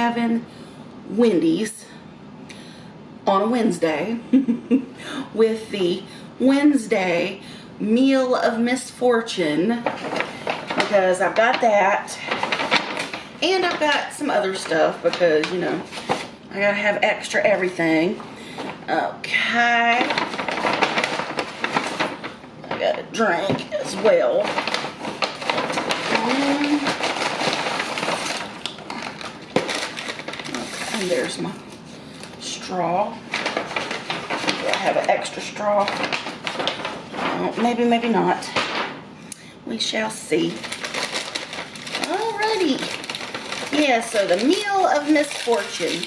having Wendy's on a Wednesday with the Wednesday meal of misfortune, because I've got that and I've got some other stuff because, you know, I gotta have extra everything. Okay, I got a drink as well. Okay, and there's my straw. Do I have an extra straw? Oh, maybe, maybe not. We shall see. Alrighty. Yeah, so the meal of misfortune.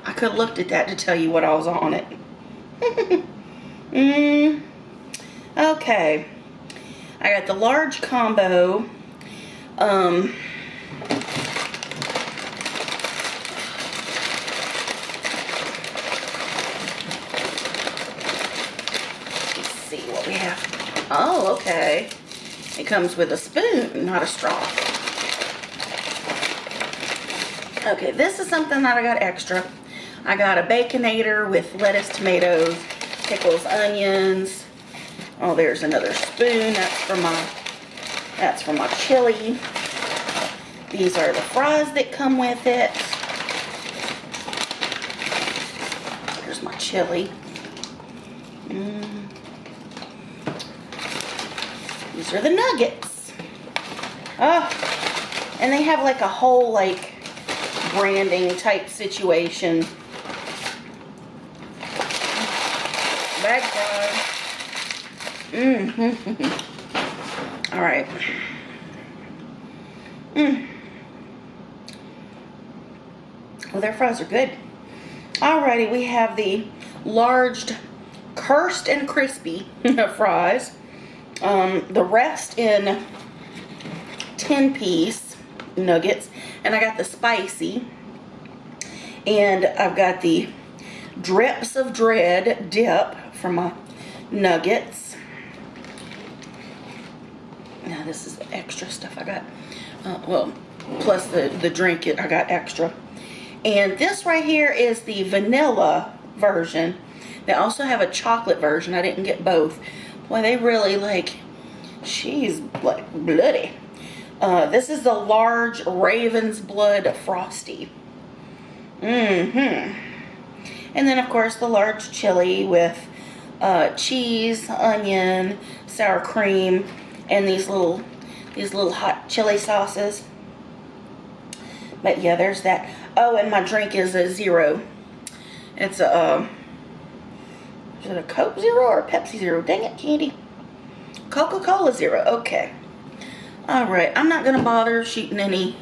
I could have looked at that to tell you what I was on it. Okay. I got the large combo. Let's see what we have. Oh, okay. It comes with a spoon, not a straw. Okay, this is something that I got extra. I got a Baconator with lettuce, tomatoes, pickles, onions. Oh, there's another spoon. That's for my chili. These are the fries that come with it. There's my chili. These are the nuggets. Oh, and they have like a whole like branding type situation. Bag fries. All right. Well, their fries are good. Alrighty, we have the large, cursed and crispy fries. The rest in 10-piece nuggets, and I got the spicy, and I've got the drips of dread dip for my nuggets. Now this is the extra stuff I got. Well, plus the drink I got extra. And this right here is the vanilla version. They also have a chocolate version. I didn't get both. Boy, they really like, she's like bloody. This is the large Raven's Blood Frosty. And then of course the large chili with cheese, onion, sour cream, and these little hot chili sauces. But yeah, there's that. Oh, and my drink is a Zero. It's a is it a Coke Zero or a Pepsi Zero? Dang it, Candy. Coca-Cola Zero. Okay. Alright, I'm not gonna bother shooting any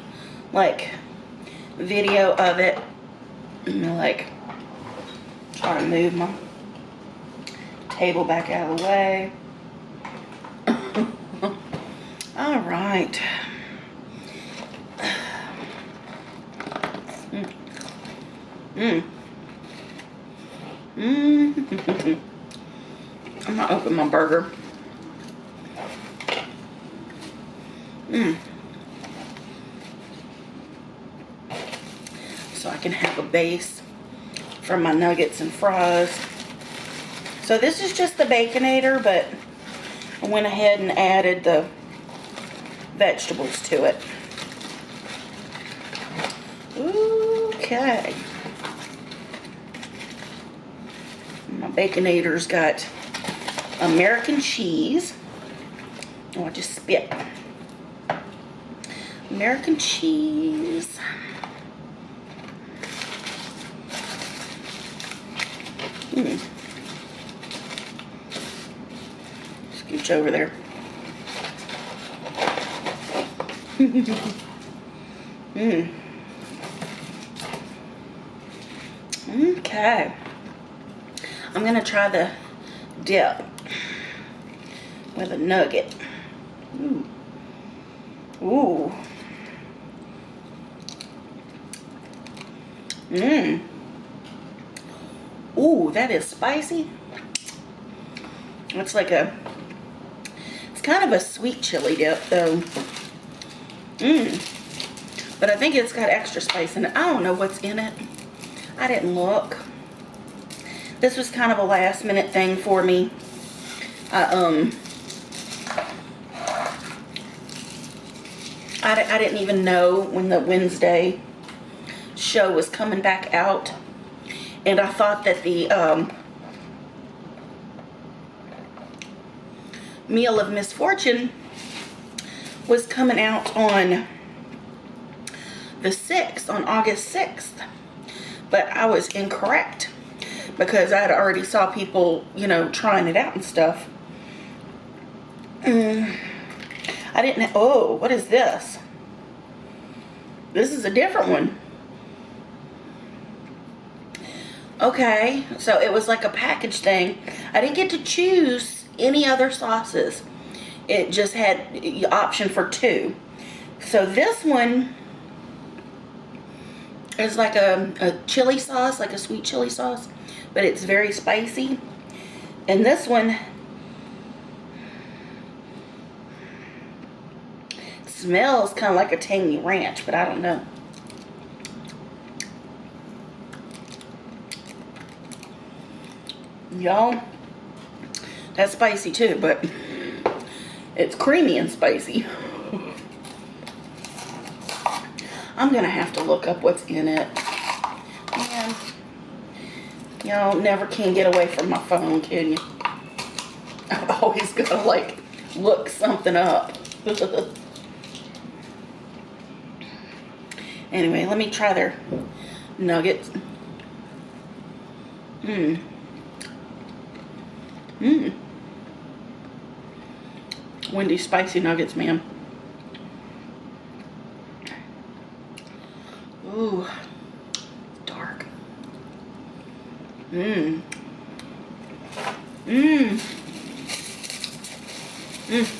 like video of it. I'm gonna like try to move my table back out of the way. Alright. I'm gonna open my burger. So I can have a base for my nuggets and fries. So this is just the Baconator, but I went ahead and added the vegetables to it. Okay. My Baconator's got American cheese. Oh, I just spit. American cheese. Scooch over there. Okay. I'm gonna try the dip with a nugget. Ooh. Ooh, that is spicy. It's like it's kind of a sweet chili dip though. But I think it's got extra spice in it. I don't know what's in it. I didn't look. This was kind of a last minute thing for me. I didn't even know when the Wednesday show was coming back out. And I thought that the Meal of Misfortune was coming out on the 6th, on August 6th. But I was incorrect because I had already saw people, you know, trying it out and stuff. I didn't, oh, what is this? This is a different one. Okay, so it was like a package thing. I didn't get to choose any other sauces. It just had the option for 2. So this one is like a chili sauce, like a sweet chili sauce, but it's very spicy. And this one smells kind of like a tangy ranch, but I don't know. Y'all, that's spicy too, but it's creamy and spicy. I'm gonna have to look up what's in it. Man, y'all never can get away from my phone, can you? I'm always gotta like look something up. Anyway, let me try their nuggets. Wendy spicy nuggets, man. Ooh, dark.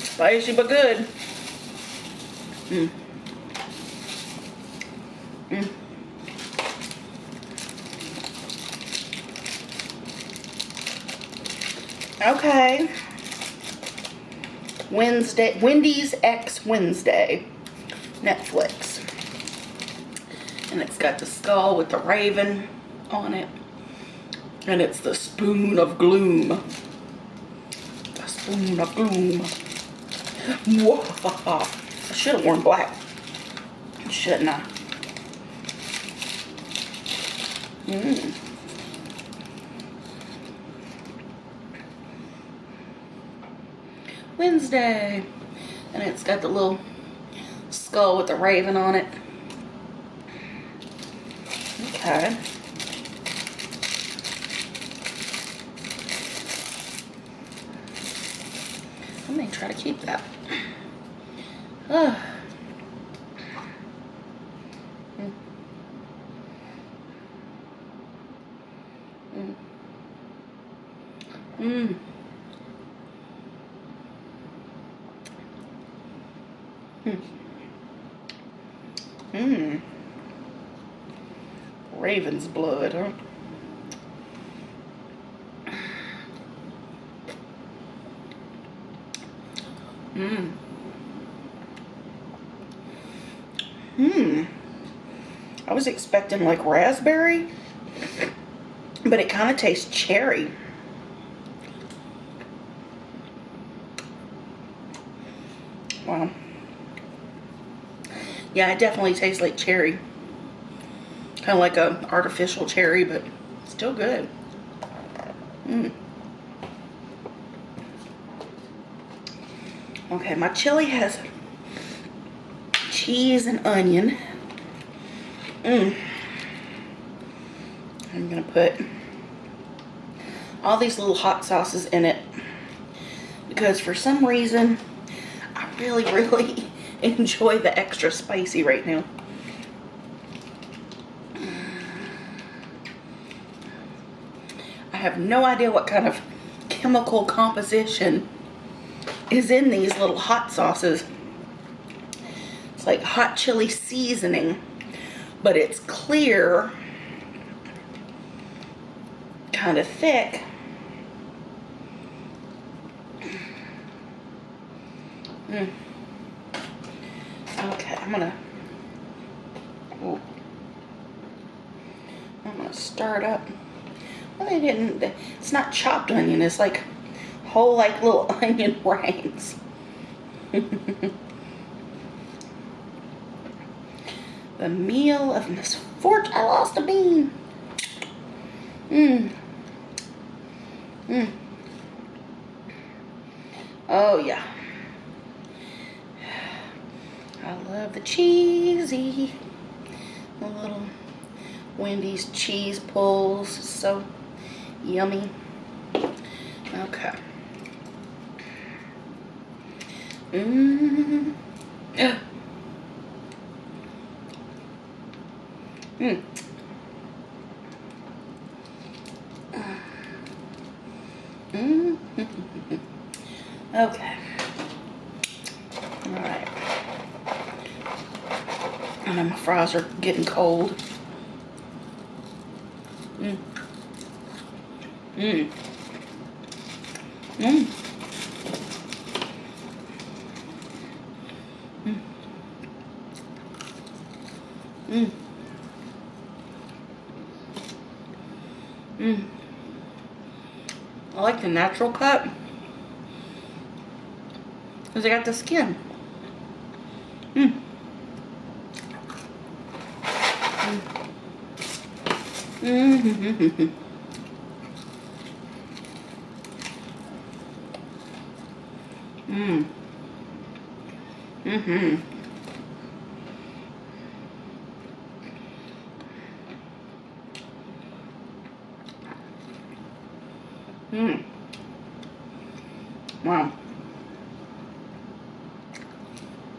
Spicy but good. Okay. Wendy's X Wednesday, Netflix. And it's got the skull with the raven on it. And it's the spoon of gloom. The spoon of gloom. Whoa. I should have worn black. Shouldn't I? Wednesday. And it's got the little skull with the raven on it. Okay. I may try to keep that. Raven's blood, huh? I was expecting like raspberry, but it kind of tastes cherry. Wow. Yeah, it definitely tastes like cherry. Kind of like a artificial cherry, but still good. Okay, my chili has cheese and onion. I'm gonna put all these little hot sauces in it because for some reason I really enjoy the extra spicy right now. I have no idea what kind of chemical composition is in these little hot sauces. It's like hot chili seasoning, but it's clear, kind of thick. Okay, I'm gonna gonna stir it up. Well, they didn't. It's not chopped onion. It's like whole, like little onion rings. The meal of misfortune. I lost a bean. Oh yeah. I love the cheesy. The little Wendy's cheese pulls. It's so yummy. Okay. Mm. Mm. Mm. Okay. All right. I know my fries are getting cold. Mm. Mm. Mm. Mm. Mm. I like the natural cut because they got the skin. Mm. Mm. Mm. Mm. Mm. Wow.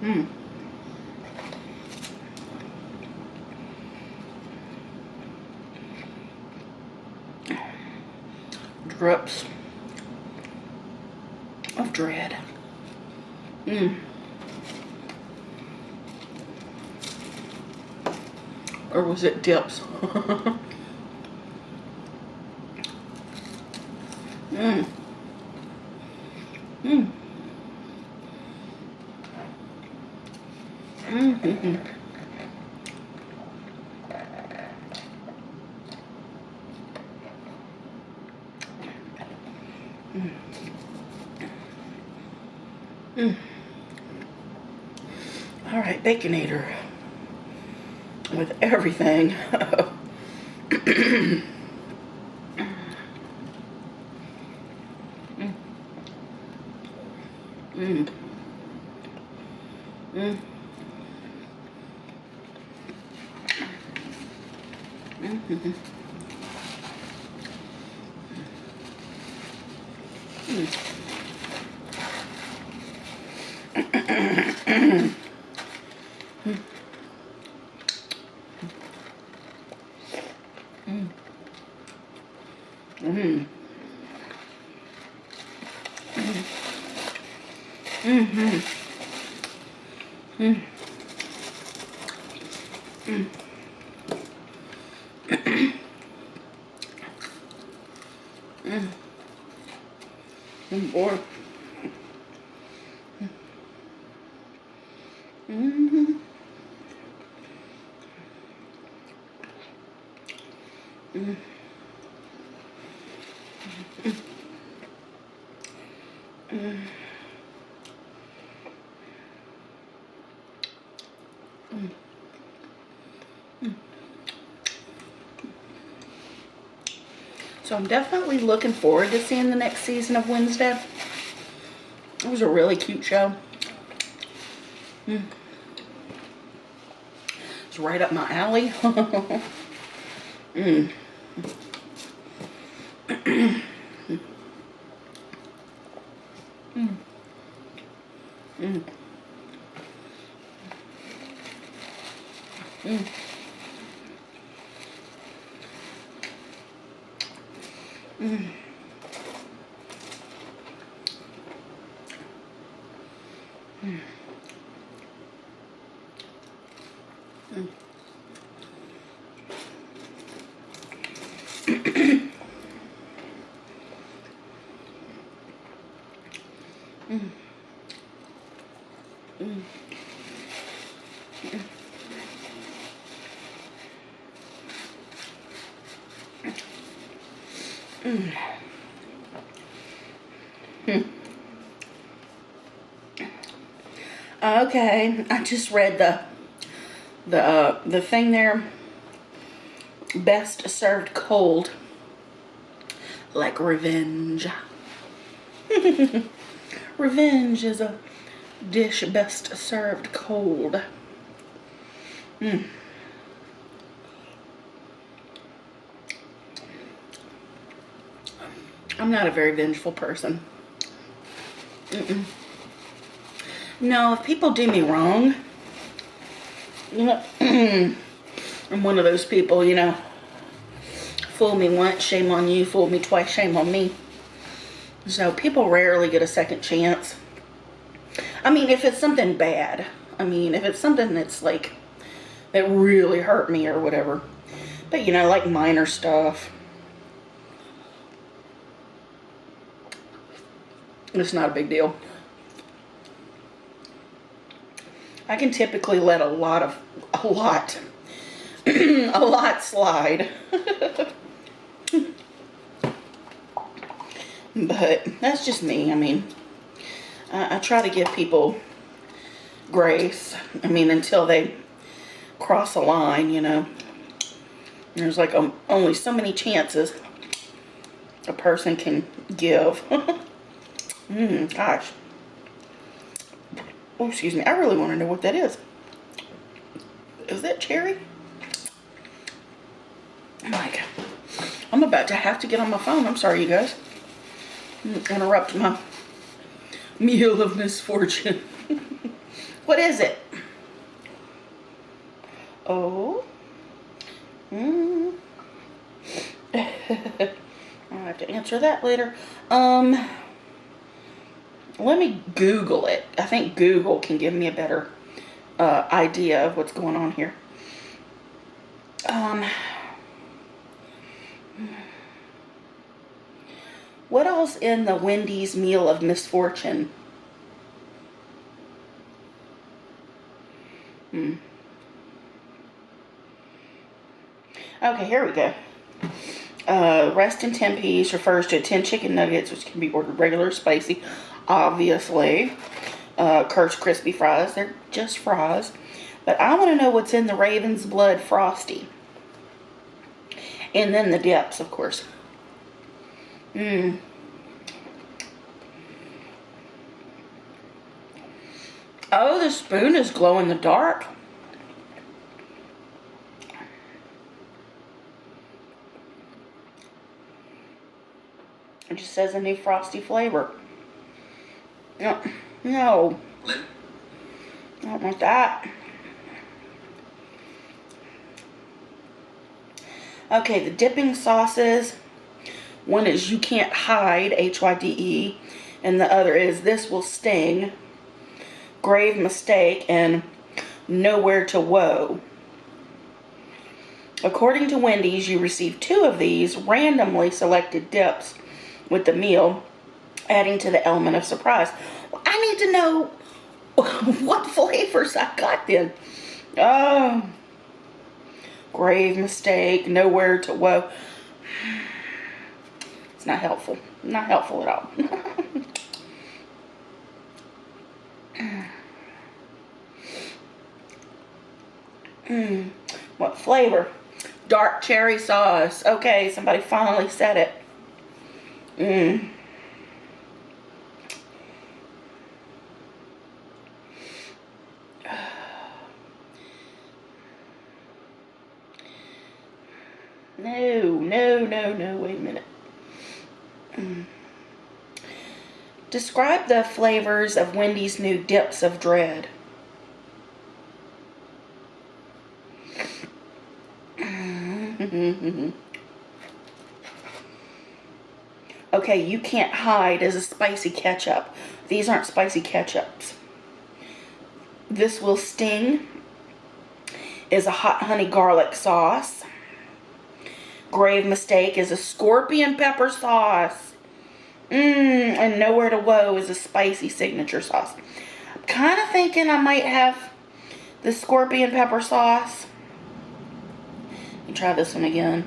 Mm. Drips of dread. Mm. Or was it dips? Mm. Mm. Mm-hmm. Mm. Mm. All right, Baconator with everything. Mm. Mm. Mm. Mm-hmm. Mm. Mm. Mm-hmm. Mm. Mm. Mm. Mm. Boy. Mm-hmm. Mm. Mm. So I'm definitely looking forward to seeing the next season of Wednesday. It was a really cute show. Mm. It's right up my alley. Mm. Mm. Mm. Mm. Mm. Mm. Mm. Mm. Mm. Mm. Hmm. Okay, I just read the thing there. Best served cold, like revenge. Revenge is a dish best served cold. Mm. I'm not a very vengeful person. Mm-mm. No, if people do me wrong, you know, I'm one of those people, you know, fool me once, shame on you, fool me twice, shame on me. So people rarely get a second chance. I mean, if it's something bad, I mean, if it's something that's like, that really hurt me or whatever. But, you know, like minor stuff, it's not a big deal. I can typically let a lot slide. But that's just me. I mean, I try to give people grace. I mean, until they cross a line, you know. There's like only so many chances a person can give. Gosh. Oh, excuse me. I really want to know what that is. Is that cherry? Oh my God. I'm about to have to get on my phone. I'm sorry, you guys. Interrupt my meal of misfortune. What is it? Oh. I'll have to answer that later. Let me Google it. I think Google can give me a better idea of what's going on here. What else in the Wendy's meal of misfortune? Okay, here we go. Rest in 10 piece refers to 10 chicken nuggets, which can be ordered regular or spicy, obviously. Cursed crispy fries, they're just fries. But I want to know what's in the Raven's Blood Frosty. And then the dips, of course. Oh, the spoon is glow in the dark. It just says a new frosty flavor. No, no. I don't want that. Okay, the dipping sauces. One is You Can't Hide, HYDE, and the other is This Will Sting, Grave Mistake, and Nowhere to Woe. According to Wendy's, you receive 2 of these randomly selected dips with the meal, adding to the element of surprise. Well, I need to know what flavors I got then. Oh, Grave Mistake, Nowhere to Woe. It's not helpful. Not helpful at all. What flavor? Dark cherry sauce. Okay, somebody finally said it. No, wait a minute. Describe the flavors of Wendy's new Dips of Dread. Okay, You Can't Hide is a spicy ketchup. These aren't spicy ketchups. This Will Sting is a hot honey garlic sauce. Grave Mistake is a scorpion pepper sauce. And Nowhere to Woe is a spicy signature sauce. I'm kind of thinking I might have the scorpion pepper sauce. Let me try this one again.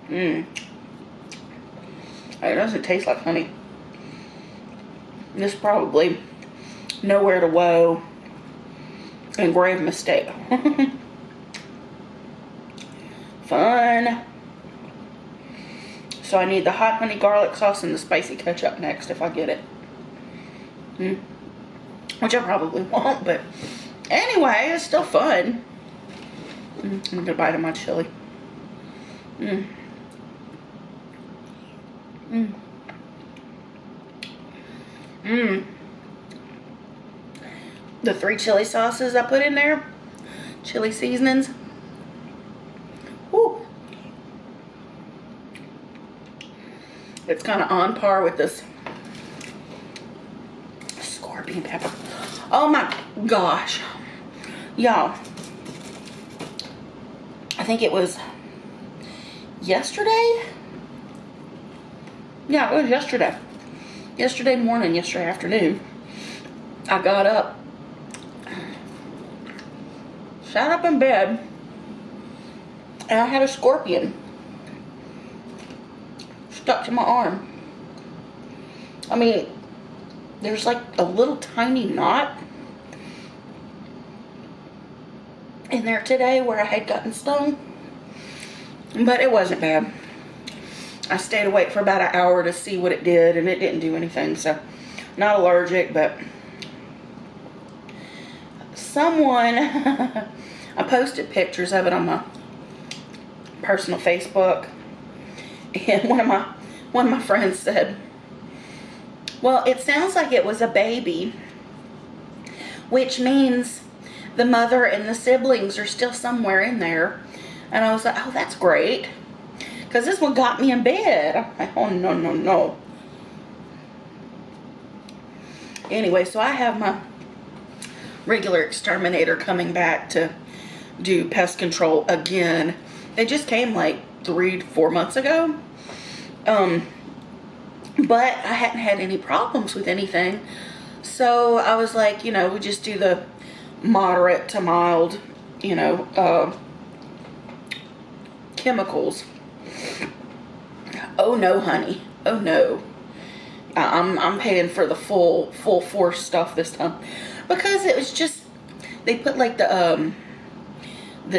It doesn't taste like honey. This is probably nowhere to woe and grave mistake. Fun. So I need the hot honey garlic sauce and the spicy ketchup next if I get it. Which I probably won't, but anyway, it's still fun. I'm gonna bite of my chili. The 3 chili sauces I put in there, chili seasonings. Woo. It's kind of on par with this scorpion pepper. Oh my gosh. Y'all, I think it was yesterday. Yeah, it was yesterday. Yesterday morning, yesterday afternoon. I got up, sat up in bed, and I had a scorpion stuck to my arm. I mean, there's like a little tiny knot in there today where I had gotten stung, but it wasn't bad. I stayed awake for about an hour to see what it did, and it didn't do anything, so not allergic, but someone, I posted pictures of it on my personal Facebook, and one of my friends said, well, it sounds like it was a baby, which means the mother and the siblings are still somewhere in there. And I was like, oh, that's great, because this one got me in bed. I'm like, oh, no, no, no. Anyway, so I have my regular exterminator coming back to do pest control again. They just came like 3-4 months ago. But I hadn't had any problems with anything. So I was like, we just do the moderate to mild, chemicals. Oh no, honey. Oh no. I'm paying for the full force stuff this time, because it was just, they put like the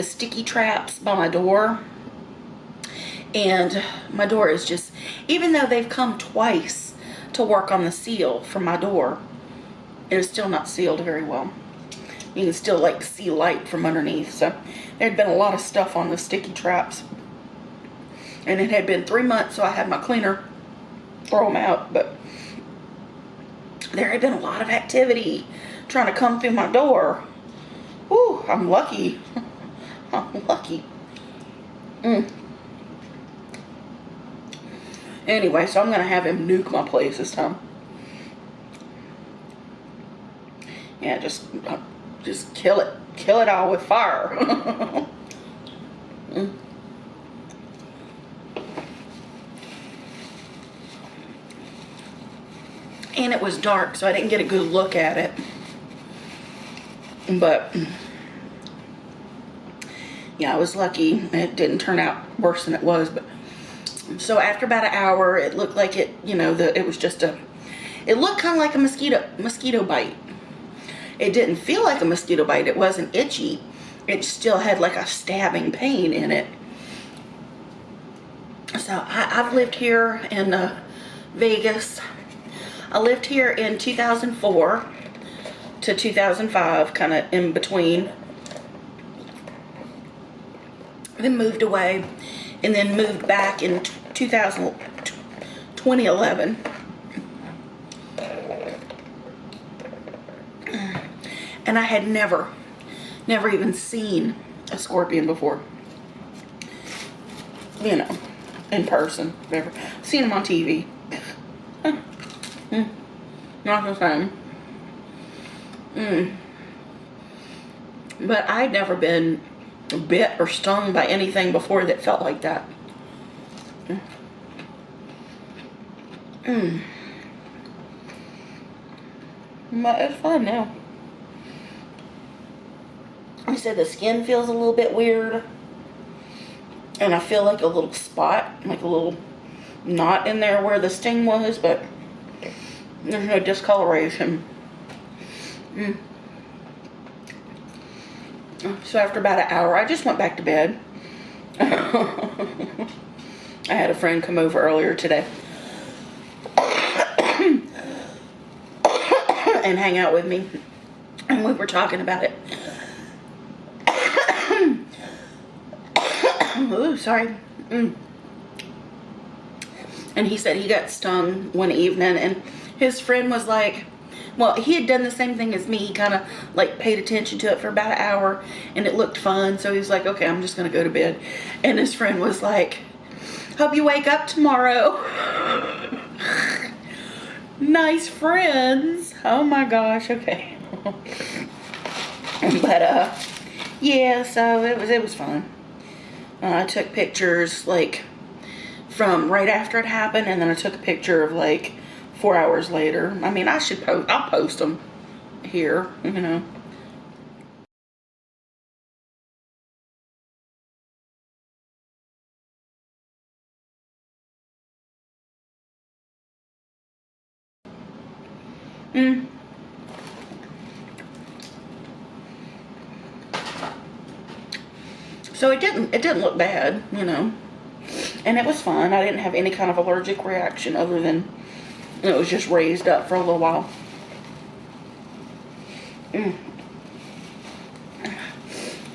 sticky traps by my door, and my door is just, even though they've come twice to work on the seal for my door, it is still not sealed very well. You can still like see light from underneath. So there had been a lot of stuff on the sticky traps, and it had been 3 months, so I had my cleaner throw them out. But there had been a lot of activity trying to come through my door. Whew, I'm lucky. I'm lucky. Anyway, so I'm gonna have him nuke my place this time. Yeah, just kill it all with fire. And it was dark, so I didn't get a good look at it. But yeah, I was lucky. It didn't turn out worse than it was. But so after about an hour, it looked like it, it was just it looked kind of like a mosquito bite. It didn't feel like a mosquito bite. It wasn't itchy. It still had like a stabbing pain in it. So I've lived here in Vegas. I lived here in 2004 to 2005, kind of in between. Then moved away, and then moved back in 2011. And I had never even seen a scorpion before. In person. Never seen them on TV. Not the same. But I'd never been bit or stung by anything before that felt like that. But it's fun now. I said the skin feels a little bit weird. And I feel like a little spot, like a little knot in there where the sting was, but there's no discoloration. So after about an hour, I just went back to bed. I had a friend come over earlier today and hang out with me, and we were talking about it. Ooh, sorry. And he said he got stung one evening, and his friend was like, well, he had done the same thing as me. He kind of like paid attention to it for about an hour, and it looked fun. So he was like, okay, I'm just going to go to bed. And his friend was like, hope you wake up tomorrow. Nice friends. Oh my gosh. Okay. But yeah, so it was fun. I took pictures like from right after it happened, and then I took a picture of like 4 hours later. I mean, I'll post them here, you know. So it didn't look bad, you know. And it was fun. I didn't have any kind of allergic reaction other than it was just raised up for a little while.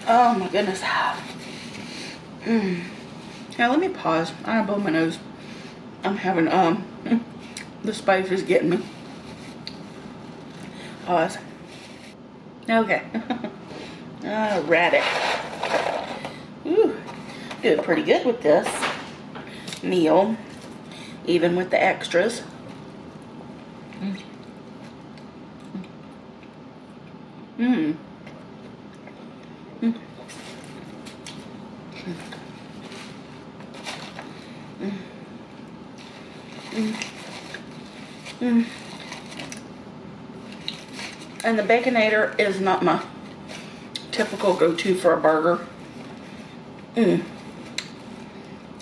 Oh my goodness. Now let me pause. I blow my nose. I'm having the spice is getting me. Pause. Okay. Alrighty. Ooh, doing pretty good with this meal, even with the extras. And the Baconator is not my typical go-to for a burger.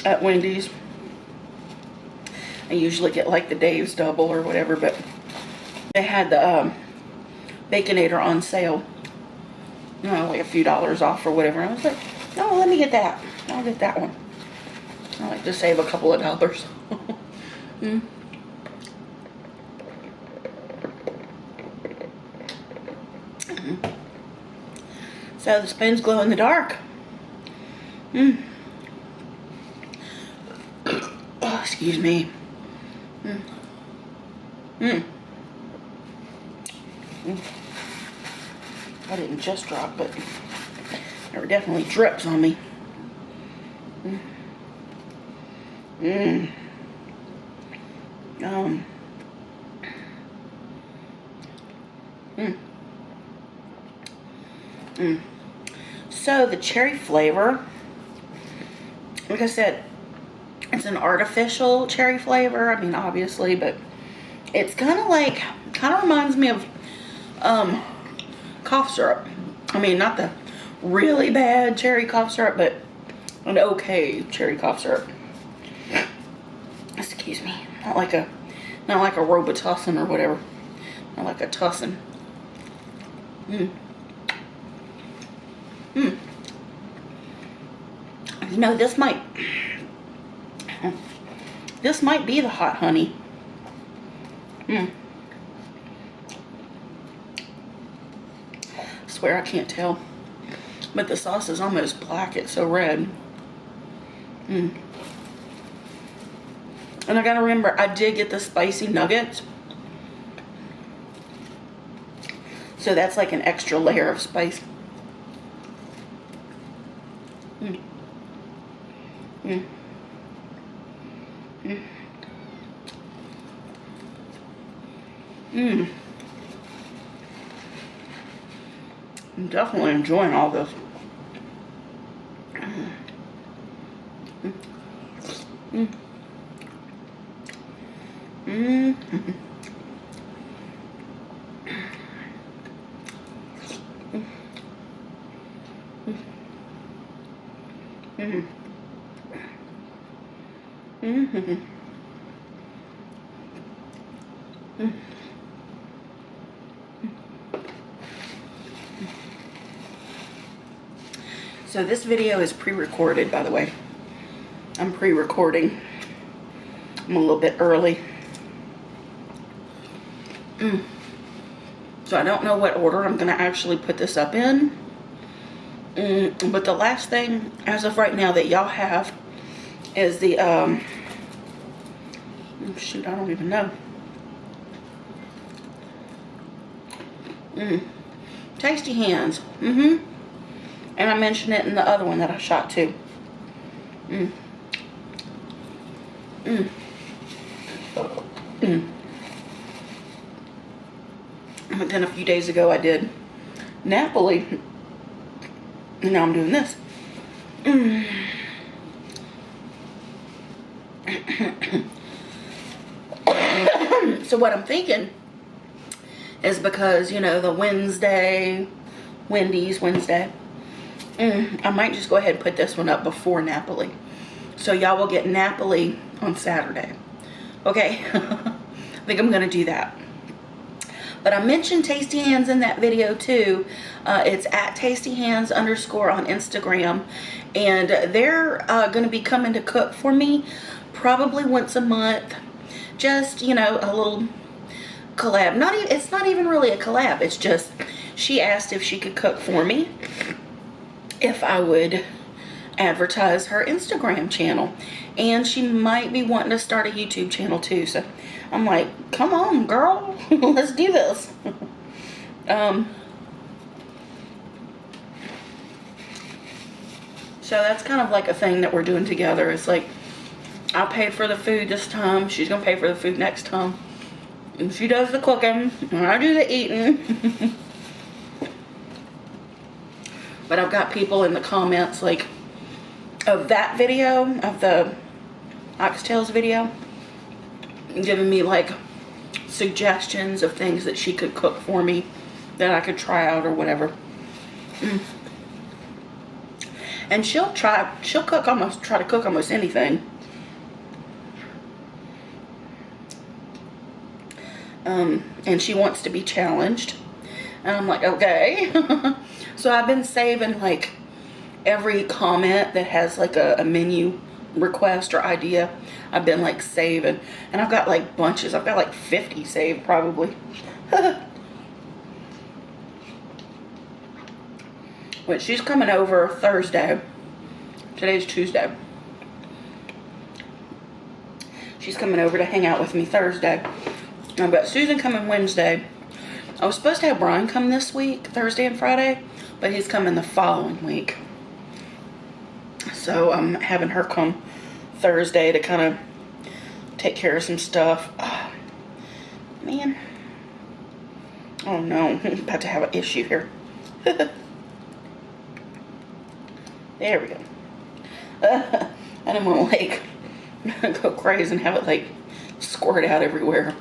At Wendy's, I usually get like the Dave's double or whatever, but they had the Baconator on sale, you know, like a few dollars off or whatever. I was like, oh, let me get that. I'll get that one. I like to save a couple of dollars. So the spoons glow in the dark. Oh, excuse me. I didn't just drop, but there were definitely drips on me. So the cherry flavor, like I said, it's an artificial cherry flavor. I mean, obviously, but it's kind of reminds me of cough syrup. I mean, not the really bad cherry cough syrup, but an okay cherry cough syrup. Excuse me. Not like a Robitussin or whatever. Not like a Tussin. You know, this might be the hot honey. I swear I can't tell. But the sauce is almost black. It's so red. And I gotta remember, I did get the spicy nuggets. So that's like an extra layer of spice. I'm definitely enjoying all this. Mm-hmm. Mm. So this video is pre-recorded, by the way. I'm pre-recording. I'm a little bit early. So I don't know what order I'm going to actually put this up in. But the last thing, as of right now, that y'all have is the, shoot, I don't even know. Tasty Hands. And I mentioned it in the other one that I shot too. But then a few days ago I did Napoli. And now I'm doing this. So what I'm thinking is, because, you know, the Wendy's Wednesday, I might just go ahead and put this one up before Napoli. So y'all will get Napoli on Saturday. Okay? I think I'm going to do that. But I mentioned Tasty Hands in that video too. It's at tastyhands_ on Instagram. And they're going to be coming to cook for me probably once a month. Just, you know, a little collab. It's not even really a collab. It's just, she asked if she could cook for me, if I would advertise her Instagram channel. And she might be wanting to start a YouTube channel too. So I'm like, come on, girl. Let's do this. So that's kind of like a thing that we're doing together. It's like, I paid for the food this time. She's going to pay for the food next time. And she does the cooking, and I do the eating. But I've got people in the comments, like, of that video, of the oxtails video, giving me, like, suggestions of things that she could cook for me that I could try out or whatever. And she'll try to cook almost anything. And she wants to be challenged. And I'm like, okay. So I've been saving, like, every comment that has, like, a menu request or idea. I've been, like, saving. And I've got, like, bunches. I've got, like, 50 saved, probably. But she's coming over Thursday. Today's Tuesday. She's coming over to hang out with me Thursday. I've got Susan coming Wednesday. I was supposed to have Brian come this week, Thursday and Friday, but he's coming the following week. So I'm having her come Thursday to kind of take care of some stuff. Oh, man. Oh no, I'm about to have an issue here. There we go. I don't want to, like, go crazy and have it, like, squirt out everywhere.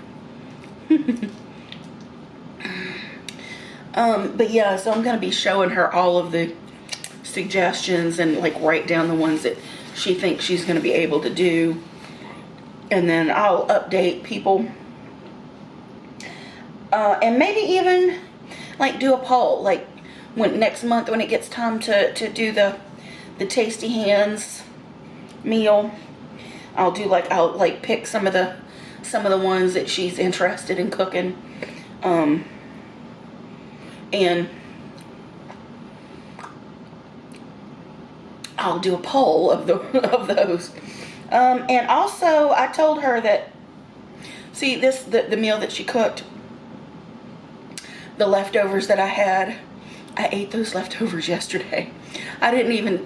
But yeah, so I'm going to be showing her all of the suggestions and, like, write down the ones that she thinks she's going to be able to do. And then I'll update people. And maybe even, like, do a poll. Like, when next month when it gets time to do the Tasty Hands meal, I'll pick some of the ones that she's interested in cooking. And I'll do a poll of those. And also I told her that, see, the meal that she cooked, the leftovers that I had, I ate those leftovers yesterday. I didn't even,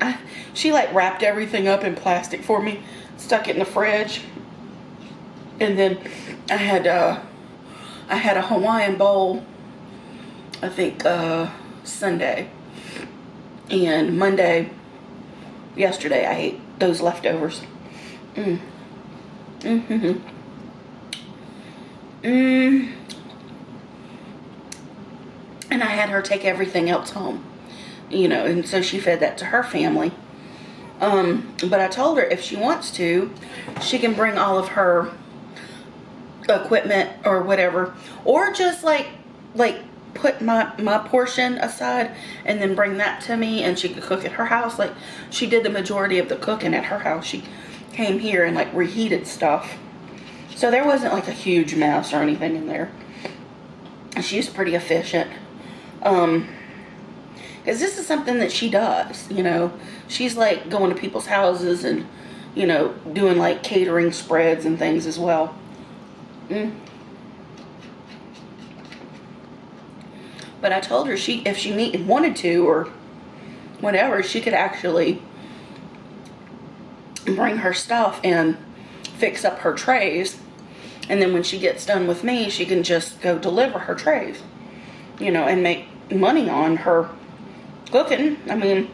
she, like, wrapped everything up in plastic for me, stuck it in the fridge. And then I had a Hawaiian bowl, I think, Sunday. And Monday, yesterday, I ate those leftovers. And I had her take everything else home, you know, and so she fed that to her family. But I told her if she wants to, she can bring all of her equipment or whatever, or just like put my portion aside and then bring that to me, and she could cook at her house. Like, she did the majority of the cooking at her house. She came here and like reheated stuff, so there wasn't like a huge mess or anything in there. She's pretty efficient, because this is something that she does, you know. She's like going to people's houses and, you know, doing like catering spreads and things as well. But I told her if she wanted to or whatever, she could actually bring her stuff and fix up her trays, and then when she gets done with me, she can just go deliver her trays, you know, and make money on her cooking. I mean,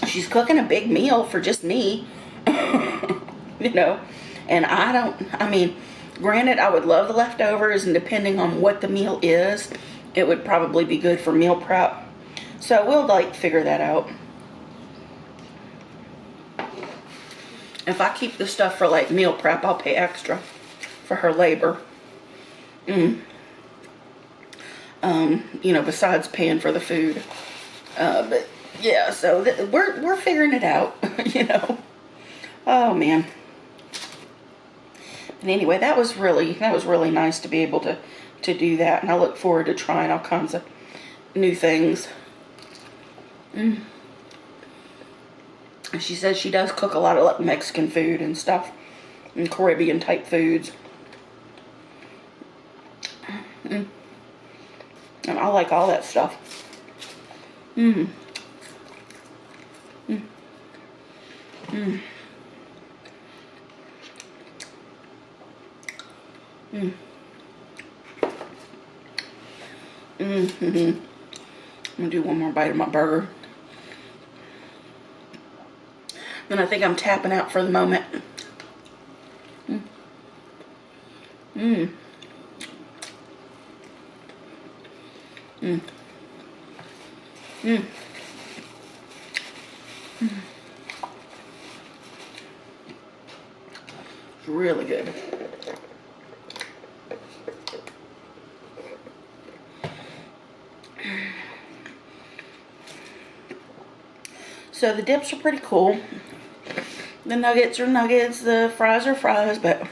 she's cooking a big meal for just me, you know, and I mean, granted, I would love the leftovers, and depending on what the meal is, it would probably be good for meal prep. So we'll like figure that out. If I keep the stuff for like meal prep, I'll pay extra for her labor. You know, besides paying for the food. But yeah, so we're figuring it out, you know. Oh man. And anyway, that was really nice to be able to do that, and I look forward to trying all kinds of new things. She says she does cook a lot of like Mexican food and stuff, and Caribbean type foods. And I like all that stuff. I'm gonna do one more bite of my burger. Then I think I'm tapping out for the moment. It's really good. So the dips are pretty cool. The nuggets are nuggets, the fries are fries, but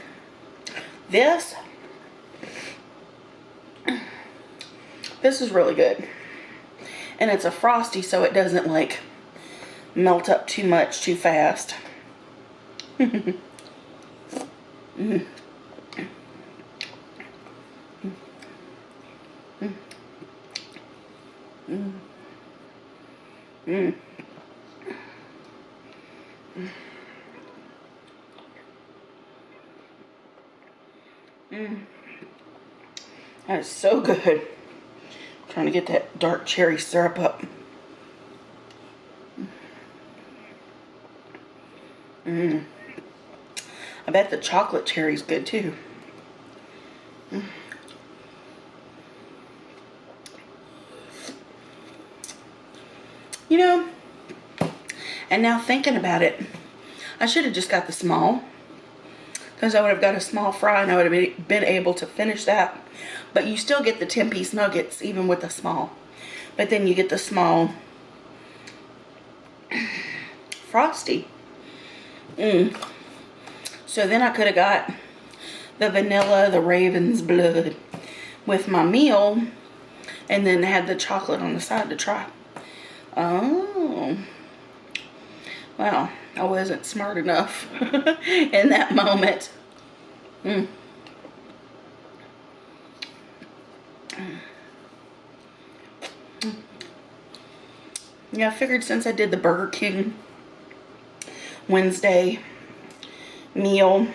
this is really good. And it's a Frosty, so it doesn't like melt up too much too fast. That is so good. I'm trying to get that dark cherry syrup up. I bet the chocolate cherry's good too. You know, and now thinking about it, I should have just got the small, because I would have got a small fry and I would have been able to finish that. But you still get the 10-piece nuggets even with the small. But then you get the small Frosty. So then I could have got the vanilla, the raven's blood with my meal, and then had the chocolate on the side to try. Oh. Well, I wasn't smart enough in that moment. Yeah, I figured since I did the Burger King Wednesday meal,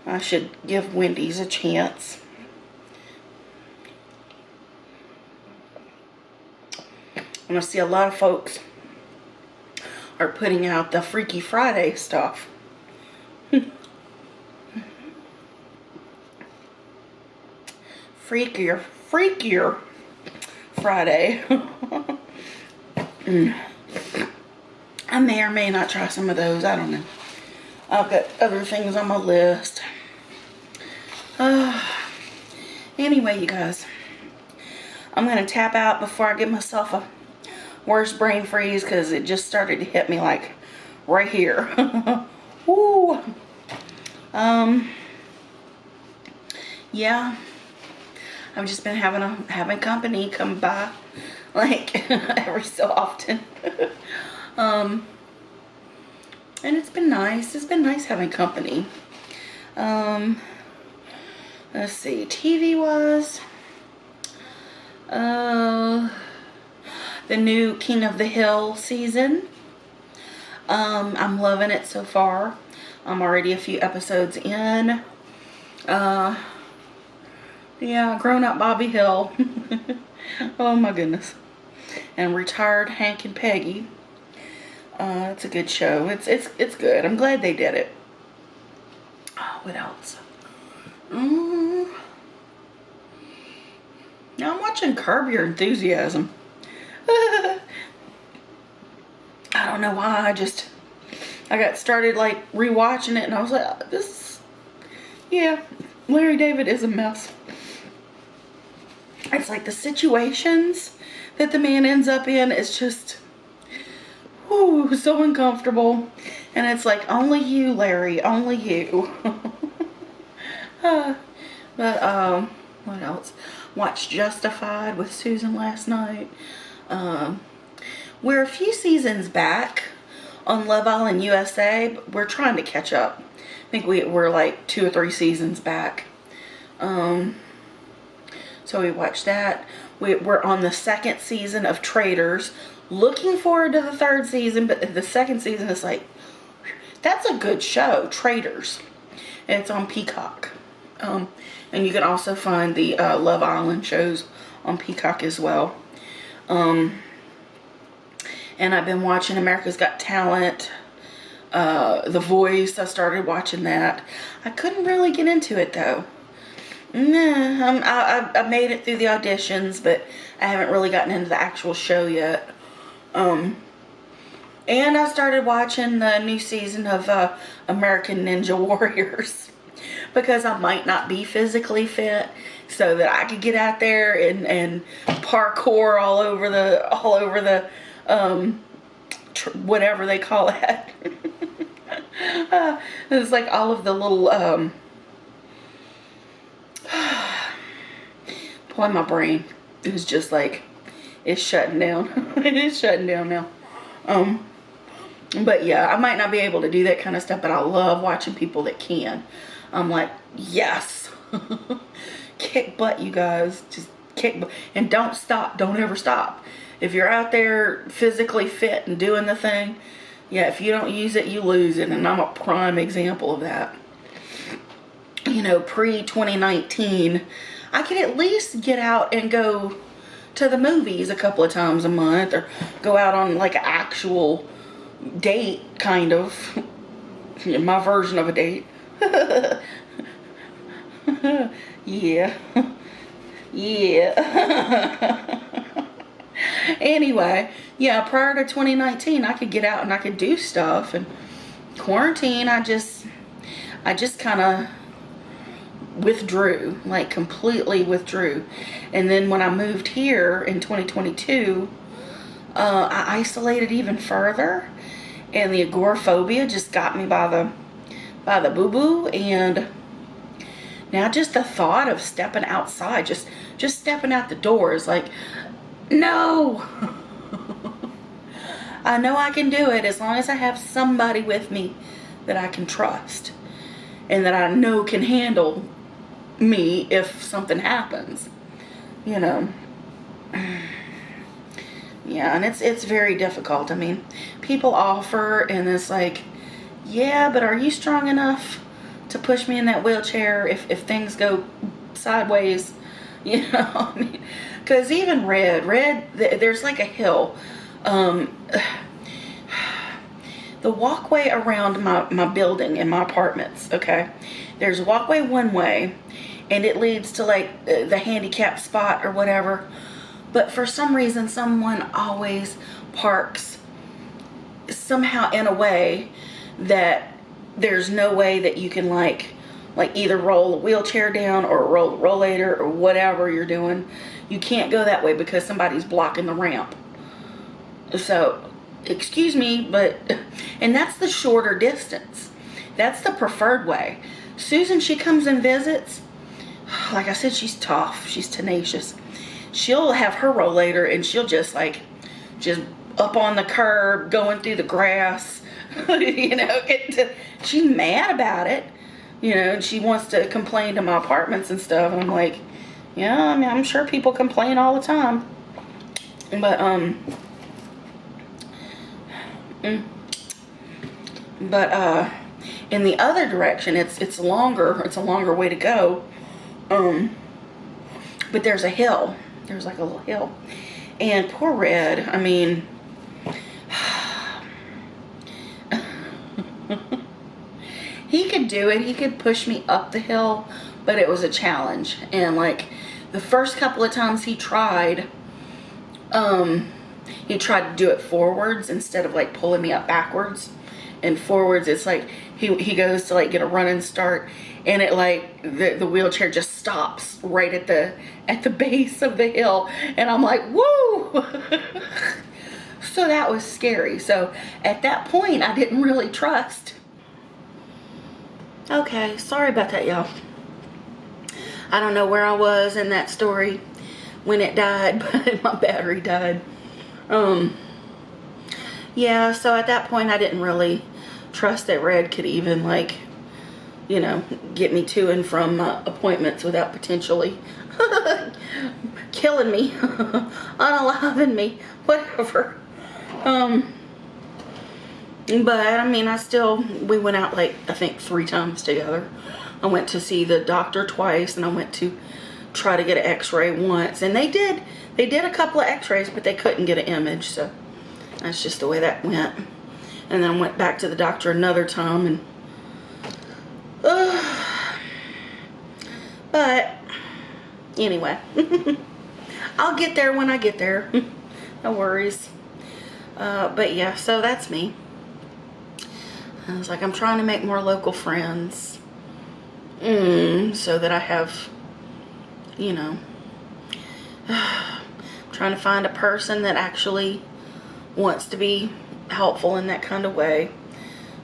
I should give Wendy's a chance. And I see a lot of folks are putting out the Freaky Friday stuff. Freakier I may or may not try some of those. I don't know. I've got other things on my list. Anyway, you guys, I'm going to tap out before I give myself a worse brain freeze, because it just started to hit me like right here. Woo. Yeah, I've just been having company come by like every so often. And it's been nice. It's been nice having company. Let's see, TV was the new King of the Hill season. I'm loving it so far. I'm already a few episodes in. Yeah, grown up Bobby Hill. Oh my goodness. And retired Hank and Peggy. It's a good show. It's good. I'm glad they did it. Oh, what else? Now I'm watching Curb Your Enthusiasm. I don't know why. I got started like rewatching it, and I was like, yeah, Larry David is a mess. It's like the situations that the man ends up in is just, whew, so uncomfortable. And it's like, only you, Larry, only you. But what else? Watched Justified with Susan last night. We're a few seasons back on Love Island USA, but we're trying to catch up. I think we're like 2 or 3 seasons back. So we watched that. We're on the 2nd season of Traitors. Looking forward to the 3rd season, but the 2nd season is like, that's a good show, Traitors. And it's on Peacock. And you can also find the Love Island shows on Peacock as well. And I've been watching America's Got Talent, The Voice. I started watching that. I couldn't really get into it though. Nah, I made it through the auditions, but I haven't really gotten into the actual show yet. And I started watching the new season of American Ninja Warriors because I might not be physically fit, so that I could get out there and parkour all over the whatever they call it. It's like all of the little boy, my brain is just like, it's shutting down. It is shutting down now. But yeah, I might not be able to do that kind of stuff, but I love watching people that can. I'm like, yes. Kick butt, you guys. Just kick butt. And don't stop. Don't ever stop. If you're out there physically fit and doing the thing, yeah, if you don't use it, you lose it. And I'm a prime example of that. You know, pre-2019, I could at least get out and go to the movies a couple of times a month, or go out on like an actual date, kind of. My version of a date. Yeah. Yeah. Anyway, yeah, prior to 2019, I could get out and I could do stuff. And quarantine, I just kind of withdrew, like completely withdrew. And then when I moved here in 2022, I isolated even further, and the agoraphobia just got me by the boo-boo. And now just the thought of stepping outside, just stepping out the door is like, no. I know I can do it as long as I have somebody with me that I can trust and that I know can handle me if something happens, you know. Yeah, and it's very difficult. I mean, people offer, and it's like, yeah, but are you strong enough to push me in that wheelchair if things go sideways? You know, I mean, because even Red, there's like a hill. The walkway around my building and my apartments, okay? There's a walkway one way, and it leads to like the handicap spot or whatever. But for some reason, someone always parks somehow in a way that there's no way that you can like either roll a wheelchair down or roll a rollator or whatever you're doing. You can't go that way because somebody's blocking the ramp. So, excuse me, but, and that's the shorter distance. That's the preferred way. Susan, she comes and visits. Like I said, she's tough. She's tenacious. She'll have her rollator and she'll just up on the curb, going through the grass. You know, she's mad about it. You know, and she wants to complain to my apartments and stuff. And I'm like, yeah, I mean, I'm sure people complain all the time. But, in the other direction, it's a longer way to go. But there's a hill. There's like a little hill. And poor Red, I mean, he could do it. He could push me up the hill, but it was a challenge. And like the first couple of times he tried to do it forwards instead of like pulling me up backwards. And forwards, it's like he goes to like get a running start, and it like the wheelchair just stops right at the base of the hill, and I'm like, woo. So that was scary. So at that point, I didn't really trust. Okay, sorry about that, y'all. I don't know where I was in that story when it died, but my battery died. Yeah, so at that point I didn't really trust that Red could even like, you know, get me to and from appointments without potentially killing me, unaliving me, whatever. But I mean, we went out like I think 3 times together. I went to see the doctor twice, and I went to try to get an x-ray once, and they did a couple of x-rays, but they couldn't get an image, so that's just the way that went. And then I went back to the doctor another time, and but anyway, I'll get there when I get there. No worries. But yeah, so that's me. I was like, I'm trying to make more local friends, so that I have, you know, trying to find a person that actually wants to be helpful in that kind of way.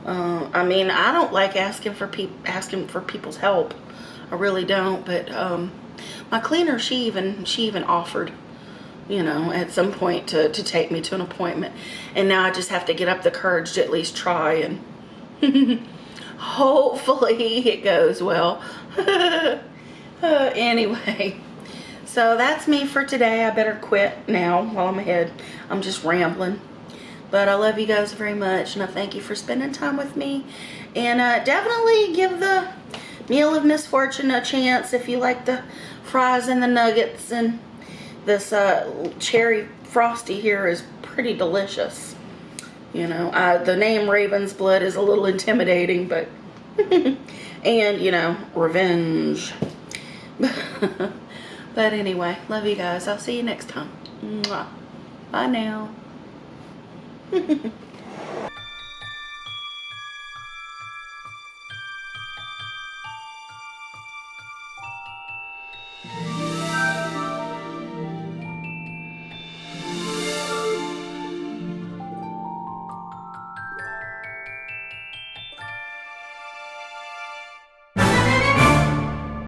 I mean, I don't like asking for people's help. I really don't. But my cleaner, she even offered, you know, at some point to take me to an appointment. And now I just have to get up the courage to at least try, and hopefully it goes well. Anyway, so that's me for today. I better quit now while I'm ahead. I'm just rambling. But I love you guys very much, and I thank you for spending time with me. And definitely give the Meal of Misfortune a chance if you like the fries and the nuggets. And this cherry Frosty here is pretty delicious. You know, the name Raven's Blood is a little intimidating, but and you know, revenge. But anyway, love you guys. I'll see you next time. Mwah. Bye now.